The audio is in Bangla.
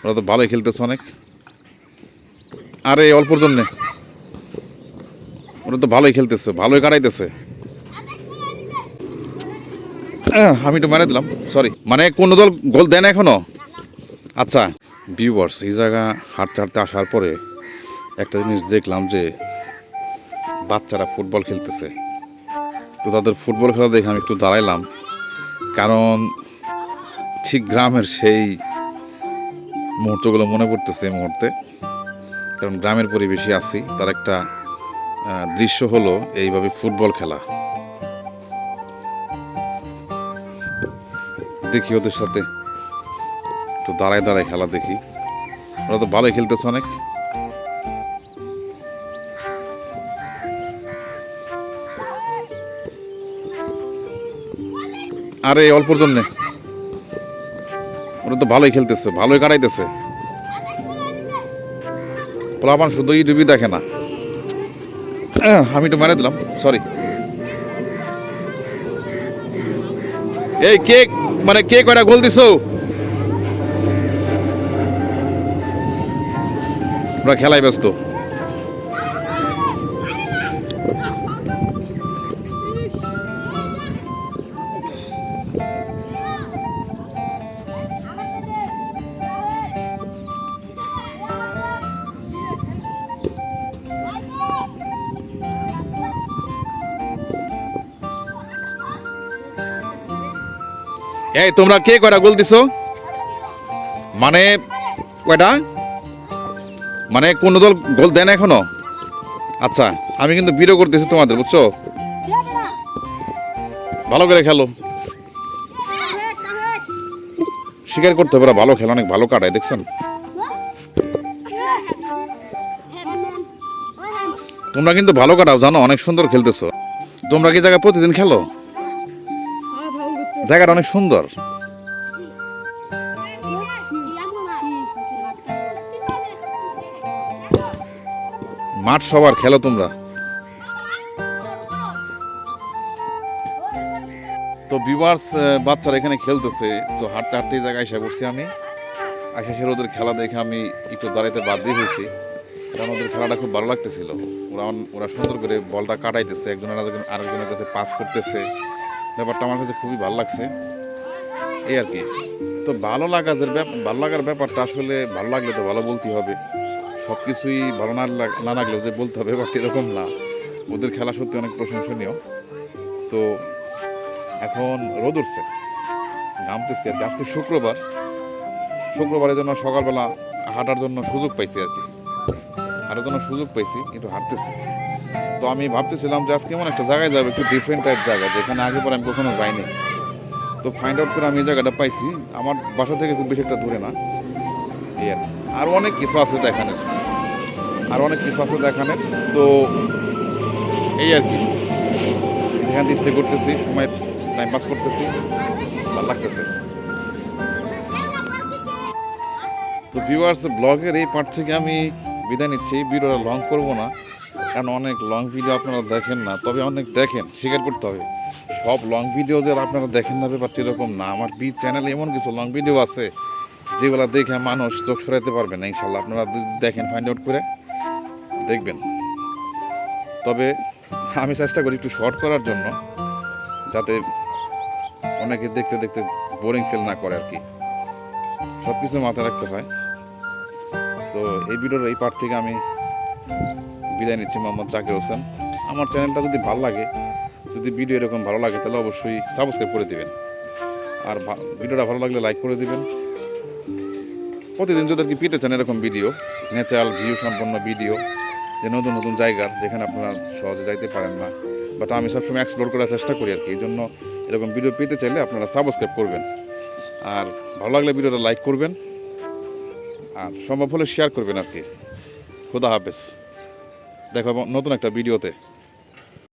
ওরা তো ভালোই খেলতেছে অনেক। আরে অল্পর জন্যে ওরা তো ভালোই খেলতেছে, ভালোই কাটাইতেছে। আমি একটু মেরে দিলাম, সরি। মানে কোন দল গোল দেয় না এখনো? আচ্ছা ভিউয়ার্স, এই জায়গা হাঁটতে হাঁটতে আসার পরে একটা জিনিস দেখলাম যে বাচ্চারা ফুটবল খেলতেছে। তো তাদের ফুটবল খেলা দেখে আমি একটু দাঁড়াইলাম, কারণ ঠিক গ্রামের সেই মুহূর্তগুলো মনে পড়তেছে এই মুহূর্তে। কারণ গ্রামের পরিবেশে আছি, তার একটা দৃশ্য হলো এইভাবে ফুটবল খেলা। দেখি ওদের সাথে একটু দাঁড়ায় দাঁড়ায় খেলা দেখি। ওরা তো ভালোই খেলতেছে অনেক। আরে অল্পর জন্যে ওরা তো ভালোই খেলতেছে, ভালোই কাটাইতেছে। পোলাপান শুধু ইউটিউবই দেখে না। আমি একটু মেরে দিলাম, সরি। এই কে, মানে কে কয়টা গোল দিছো? ওরা খেলায় ব্যস্ত। এই তোমরা কে কয়টা গোল দিছো? মানে কয়টা? মানে কোন দল গোল দেয় না এখনো? আচ্ছা আমি কিন্তু ভিডিও করতেছি তোমাদের, বুঝছো? ভালো করে খেলো, স্বীকার করতে হবে ওরা ভালো খেলে, অনেক ভালো কাটায়, দেখছেন? তোমরা কিন্তু ভালো কাটাও, জানো, অনেক সুন্দর খেলতেছো। তোমরা কি জায়গা প্রতিদিন খেলো? জায়গাটা অনেক সুন্দর। মাঠ সবার, খেলো তোমরা। তো ভিউয়ার্স, বাচ্চারা এখানে খেলতেছে, তো হাঁটতে হাঁটতে এই জায়গায় এসে বসছি আমি। আশেপাশের ওদের খেলা দেখে আমি একটু দাঁড়াইতে বাধ্য হয়েছি, কারণ ওদের খেলাটা খুব ভালো লাগতেছিল। ওরা সুন্দর করে বলটা কাটাইতেছে, আরেকজনের কাছে পাস করতেছে। ব্যাপারটা আমার কাছে খুবই ভালো লাগছে, এই আর কি। তো ভালো লাগার ব্যাপারটা আসলে ভালো লাগলে তো ভালো বলতেই হবে। সব কিছুই ভালো না লাগলেও যে বলতে হবে ব্যাপারটা এরকম না। ওদের খেলা সত্যি অনেক প্রশংসনীয়। তো এখন রোদ উঠছে, নামতেছি আর কি। আজকে শুক্রবারের জন্য সকালবেলা হাঁটার জন্য সুযোগ পাইছি আর কি। একটু হাঁটতেছি। তো আমি ভাবতেছিলাম যে আজকে এমন একটা জায়গায় যাবো, একটু ডিফারেন্ট টাইপ জায়গা, যেখানে আগে পরে আমি কখনো যাইনি। তো ফাইন্ড আউট করে আমি এই জায়গাটা পাইছি। আমার বাসা থেকে খুব বেশি একটা দূরে না, এই আর কি। আরও অনেক কিছু আছে দেখানোর, তো এই আর কি। এখান থেকে স্টে করতেছি, সময় টাইম পাস করতেছি, ভালো লাগতেছে। তো ভিউয়ার্স, ব্লগের এই পার্ট থেকে আমি বিদায় নিচ্ছি। ভিডিওটা লং করব না, কারণ অনেক লং ভিডিও আপনারা দেখেন না, তবে অনেক দেখেন, স্বীকার করতে হবে। সব লং ভিডিও যে আপনারা দেখেন না, ব্যাপারটা এরকম না। আমার চ্যানেলে এমন কিছু লং ভিডিও আছে যেগুলো দেখে মানুষ চোখ সরাইতে পারবে না। ইনশাল্লাহ আপনারা যদি দেখেন, ফাইন্ড আউট করে দেখবেন। তবে আমি চেষ্টা করি একটু শর্ট করার জন্য, যাতে অনেকে দেখতে দেখতে বোরিং ফিল না করে আর কি। সব কিছু মাথায় রাখতে হয়। তো এই ভিডিওর এই পার্ট থেকে আমি বিদায় নিচ্ছি, মোহাম্মদ জাকির হোসেন। আমার চ্যানেলটা যদি ভালো লাগে, যদি ভিডিও এরকম ভালো লাগে, তাহলে অবশ্যই সাবস্ক্রাইব করে দিবেন। আর ভিডিওটা ভালো লাগলে লাইক করে দিবেন। প্রতিদিন যদি আর কি পেতে চান এরকম ভিডিও, ন্যাচারাল ভিউ সম্পন্ন ভিডিও, যে নতুন নতুন জায়গার যেখানে আপনারা সহজে যাইতে পারেন না, বাট আমি সবসময় এক্সপ্লোর করার চেষ্টা করি আর কি। এই জন্য এরকম ভিডিও পেতে চাইলে আপনারা সাবস্ক্রাইব করবেন, আর ভালো লাগলে ভিডিওটা লাইক করবেন, আর সম্ভব হলে শেয়ার করবেন আর কি। খোদা হাফেজ, দেখা নতুন একটা ভিডিওতে।